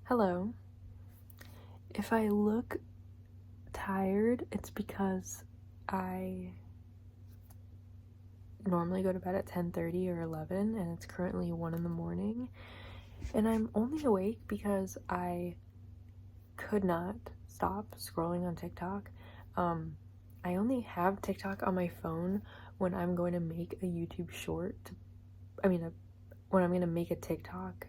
Hello. If I look tired, it's because I normally go to bed at 10:30 or 11 and it's currently 1 in the morning. And I'm only awake because I could not stop scrolling on TikTok. I only have TikTok on my phone when I'm going to make a YouTube short. When I'm going to make a TikTok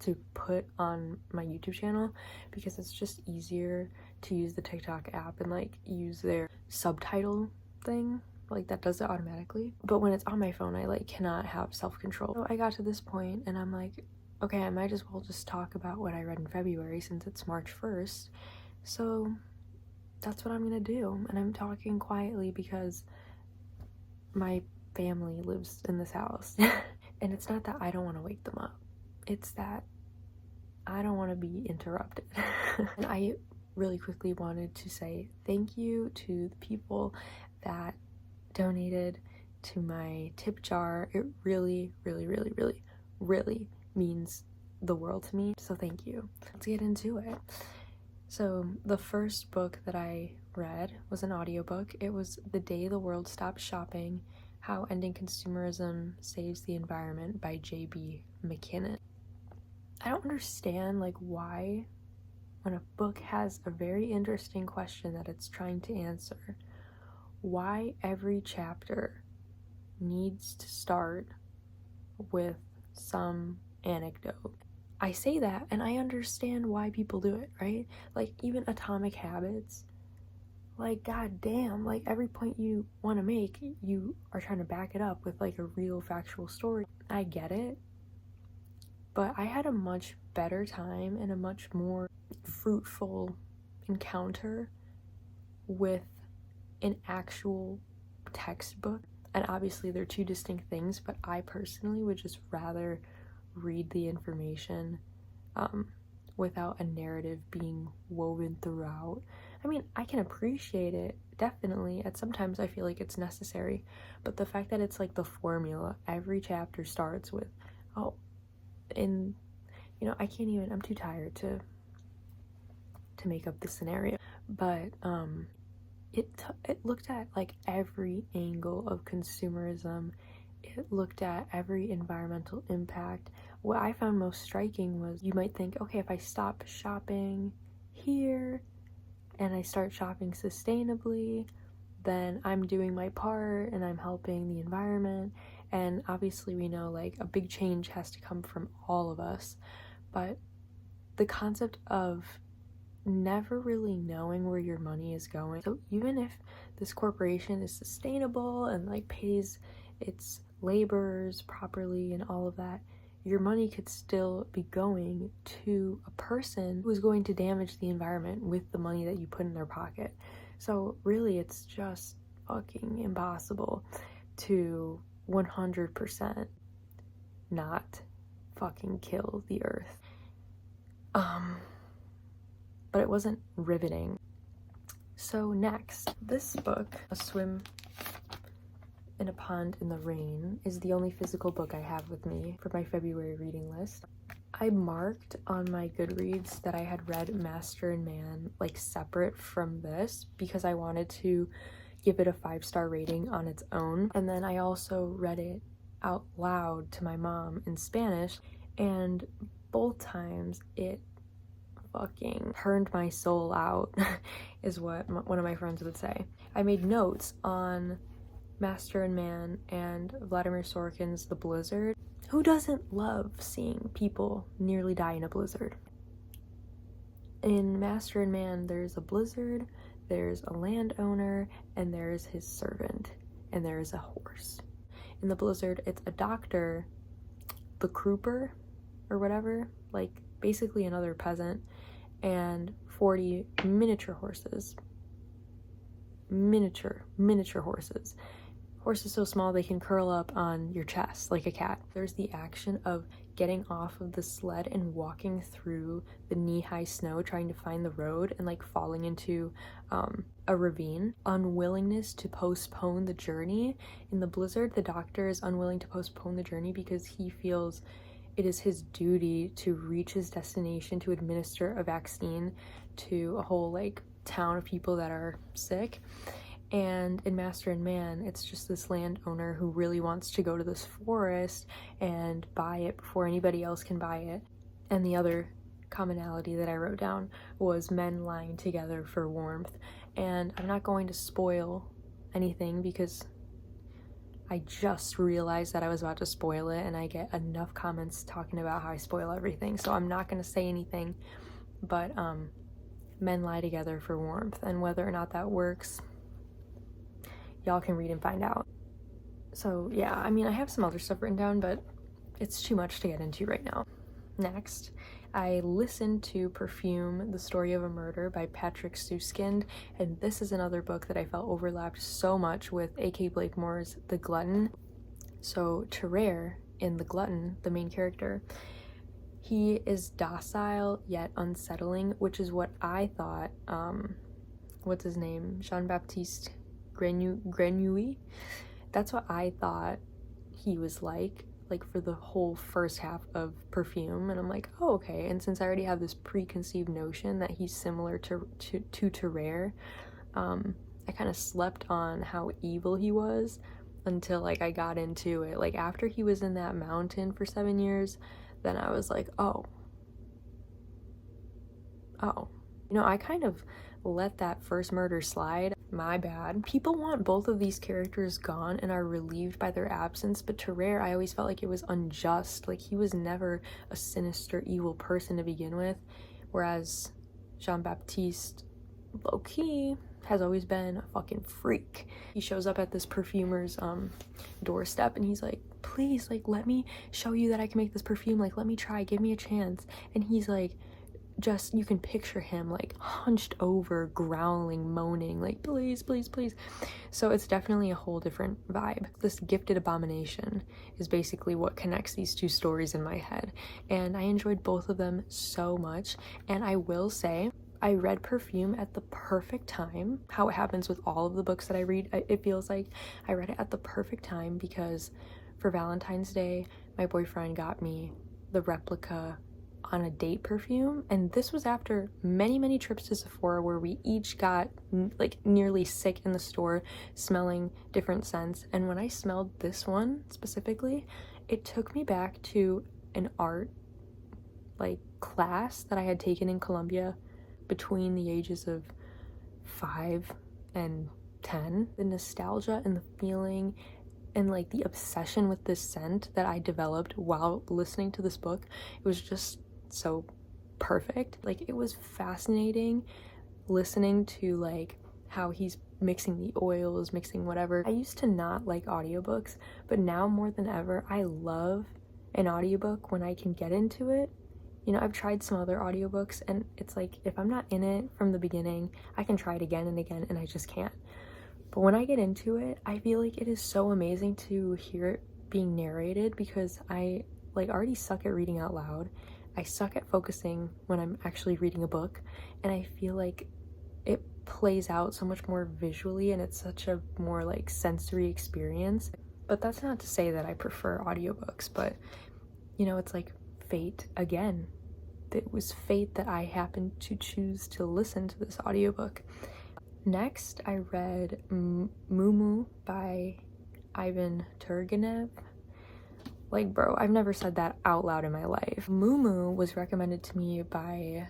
to put on my YouTube channel, because it's just easier to use the TikTok app and like use their subtitle thing, like that does it automatically. But when it's on my phone, I like cannot have self-control. So I got to this point and I'm like, okay, I might as well just talk about what I read in February since it's March 1st. So that's what I'm gonna do. And I'm talking quietly because my family lives in this house. And it's not that I don't want to wake them up. It's that I don't want to be interrupted. And I really quickly wanted to say thank you to the people that donated to my tip jar. It really, really, really, really, really means the world to me. So thank you. Let's get into it. So the first book that I read was an audiobook. It was The Day the World Stopped Shopping: How Ending Consumerism Saves the Environment by J.B. Mackinnon. I don't understand like why, when a book has a very interesting question that it's trying to answer, why every chapter needs to start with some anecdote. I say that and I understand why people do it, right? Like even Atomic Habits, like goddamn, like every point you want to make, you are trying to back it up with like a real factual story. I get it, but I had a much better time and a much more fruitful encounter with an actual textbook. And obviously they're two distinct things, but I personally would just rather read the information without a narrative being woven throughout. I mean, I can appreciate it, definitely. At sometimes I feel like it's necessary, but the fact that it's like the formula, every chapter starts with, oh, and I can't even, I'm too tired to make up the scenario, but it looked at like every angle of consumerism. It looked at every environmental impact. What I found most striking was, you might think, okay, if I stop shopping here and I start shopping sustainably, then I'm doing my part and I'm helping the environment. And obviously we know like a big change has to come from all of us. But the concept of never really knowing where your money is going. So even if this corporation is sustainable and like pays its laborers properly and all of that, your money could still be going to a person who's going to damage the environment with the money that you put in their pocket. So really it's just fucking impossible to 100% not fucking kill the earth. But it wasn't riveting. So next, this book, A Swim in a Pond in the Rain, is the only physical book I have with me for my February reading list. I marked on my Goodreads that I had read Master and Man like separate from this because I wanted to give it a 5-star rating on its own. And then I also read it out loud to my mom in Spanish, and both times it fucking turned my soul out, is what one of my friends would say. I made notes on Master and Man and Vladimir Sorokin's The Blizzard. Who doesn't love seeing people nearly die in a blizzard? In Master and Man, there's a blizzard, there's a landowner, and there's his servant, and there's a horse. In The Blizzard, it's a doctor, the Crooper, or whatever, like basically another peasant, and 40 miniature horses. Miniature horses. Horses so small they can curl up on your chest like a cat. There's the action of getting off of the sled and walking through the knee-high snow trying to find the road and like falling into a ravine. Unwillingness to postpone the journey. In The Blizzard, the doctor is unwilling to postpone the journey because he feels it is his duty to reach his destination to administer a vaccine to a whole like town of people that are sick. And in Master and Man, it's just this landowner who really wants to go to this forest and buy it before anybody else can buy it. And the other commonality that I wrote down was men lying together for warmth. And I'm not going to spoil anything because I just realized that I was about to spoil it, and I get enough comments talking about how I spoil everything, so I'm not going to say anything. But men lie together for warmth, and whether or not that works, y'all can read and find out. So yeah, I mean, I have some other stuff written down, but it's too much to get into right now. Next, I listened to Perfume, The Story of a Murder by Patrick Süskind, and this is another book that I felt overlapped so much with A.K. Blakemore's The Glutton. So Terrer in The Glutton, the main character, he is docile yet unsettling, which is what I thought, what's his name? Jean-Baptiste Grenouille? That's what I thought he was like for the whole first half of Perfume, and I'm like, oh, okay. And since I already have this preconceived notion that he's similar to Terrer, I kind of slept on how evil he was until like I got into it. Like after he was in that mountain for 7 years, then I was like, oh, you know, I kind of let that first murder slide. My bad. People want both of these characters gone and are relieved by their absence, but Terrer, I always felt like it was unjust. Like he was never a sinister, evil person to begin with, whereas Jean-Baptiste, low-key, has always been a fucking freak. He shows up at this perfumer's doorstep, and he's like, please, like, let me show you that I can make this perfume. Like, let me try, give me a chance. And he's like, just, you can picture him like hunched over, growling, moaning, like, please, please, please. So it's definitely a whole different vibe. This gifted abomination is basically what connects these two stories in my head, and I enjoyed both of them so much. And I will say, I read Perfume at the perfect time. How it happens with all of the books that I read, it feels like I read it at the perfect time because for Valentine's Day, my boyfriend got me the replica on a date perfume, and this was after many trips to Sephora where we each got like nearly sick in the store smelling different scents. And when I smelled this one specifically, it took me back to an art like class that I had taken in Colombia between the ages of 5 and 10. The nostalgia and the feeling and like the obsession with this scent that I developed while listening to this book, it was just so perfect. Like it was fascinating listening to like how he's mixing the oils, mixing whatever. I used to not like audiobooks, but now more than ever I love an audiobook when I can get into it. You know, I've tried some other audiobooks and it's like if I'm not in it from the beginning, I can try it again and again and I just can't. But when I get into it, I feel like it is so amazing to hear it being narrated because I like already suck at reading out loud. I suck at focusing when I'm actually reading a book, and I feel like it plays out so much more visually and it's such a more like sensory experience. But that's not to say that I prefer audiobooks, but you know, it's like fate again. It was fate that I happened to choose to listen to this audiobook. Next, I read Mumu by Ivan Turgenev. Like, bro, I've never said that out loud in my life. Mumu was recommended to me by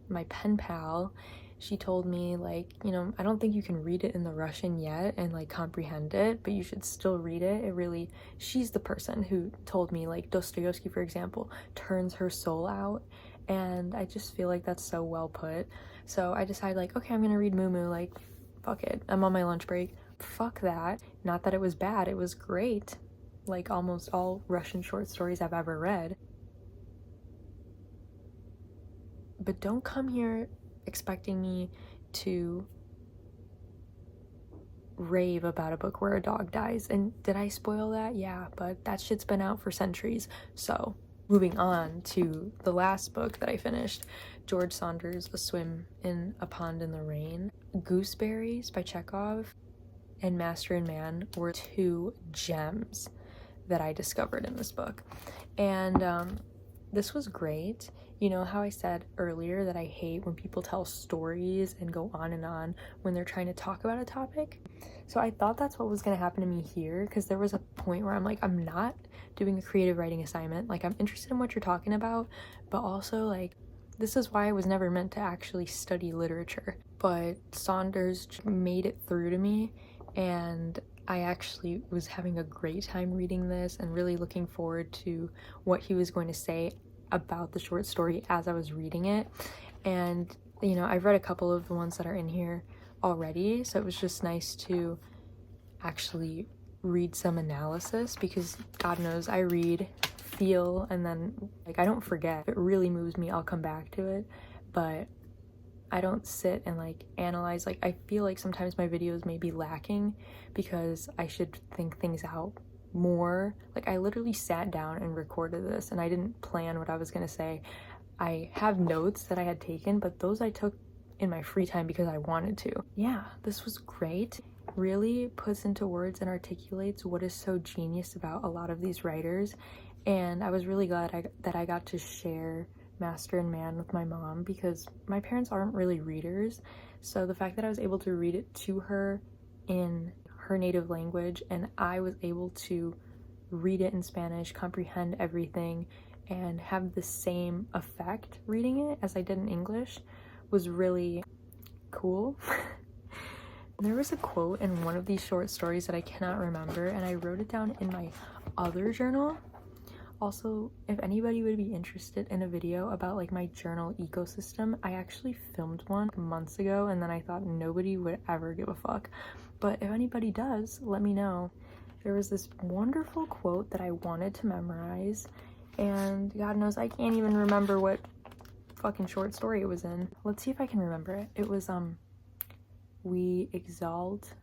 my pen pal. She told me, like, you know, I don't think you can read it in the Russian yet and, like, comprehend it, but you should still read it. It really, she's the person who told me, like, Dostoevsky, for example, turns her soul out, and I just feel like that's so well put. So I decided, like, okay, I'm gonna read Mumu, like, fuck it. I'm on my lunch break. Fuck that. Not that it was bad, it was great. Like almost all Russian short stories I've ever read. But don't come here expecting me to rave about a book where a dog dies. And did I spoil that? Yeah, but that shit's been out for centuries. So moving on to the last book that I finished, George Saunders' A Swim in a Pond in the Rain. Gooseberries by Chekhov and Master and Man were two gems that I discovered in this book. And this was great. You know how I said earlier that I hate when people tell stories and go on and on when they're trying to talk about a topic? So I thought that's what was going to happen to me here, because there was a point where I'm like, I'm not doing a creative writing assignment. Like, I'm interested in what you're talking about, but also, like, this is why I was never meant to actually study literature. But Saunders made it through to me, and I actually was having a great time reading this and really looking forward to what he was going to say about the short story as I was reading it. And, you know, I've read a couple of the ones that are in here already, so it was just nice to actually read some analysis, because God knows I read, feel, and then, like, I don't forget. If it really moves me, I'll come back to it, but I don't sit and, like, analyze. Like, I feel like sometimes my videos may be lacking because I should think things out more. Like, I literally sat down and recorded this, and I didn't plan what I was gonna say. I have notes that I had taken, but those I took in my free time because I wanted to. Yeah, this was great. Really puts into words and articulates what is so genius about a lot of these writers, and I was really glad that I got to share Master and Man with my mom, because my parents aren't really readers, so the fact that I was able to read it to her in her native language, and I was able to read it in Spanish, comprehend everything, and have the same effect reading it as I did in English, was really cool. There was a quote in one of these short stories that I cannot remember, and I wrote it down in my other journal. Also, if anybody would be interested in a video about, like, my journal ecosystem, I actually filmed one months ago, and then I thought nobody would ever give a fuck. But if anybody does, let me know. There was this wonderful quote that I wanted to memorize, and God knows I can't even remember what fucking short story it was in. Let's see if I can remember it. It was, we exalt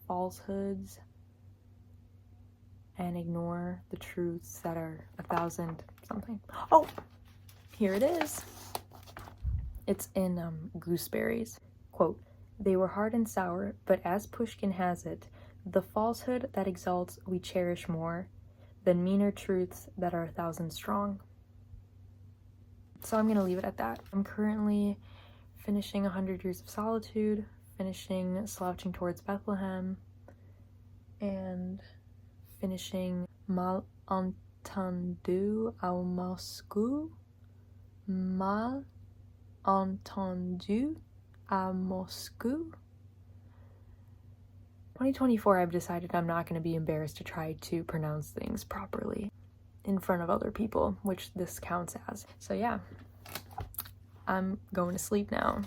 falsehoods and ignore the truths that are 1,000 something. Oh, here it is. It's in Gooseberries. Quote, "They were hard and sour, but as Pushkin has it, the falsehood that exalts we cherish more than meaner truths that are 1,000 strong." So I'm gonna leave it at that. I'm currently finishing 100 Years of Solitude, finishing Slouching Towards Bethlehem, and finishing Mal entendu à Moscou. Mal entendu à Moscou. 2024, I've decided I'm not going to be embarrassed to try to pronounce things properly in front of other people, which this counts as. So yeah, I'm going to sleep now.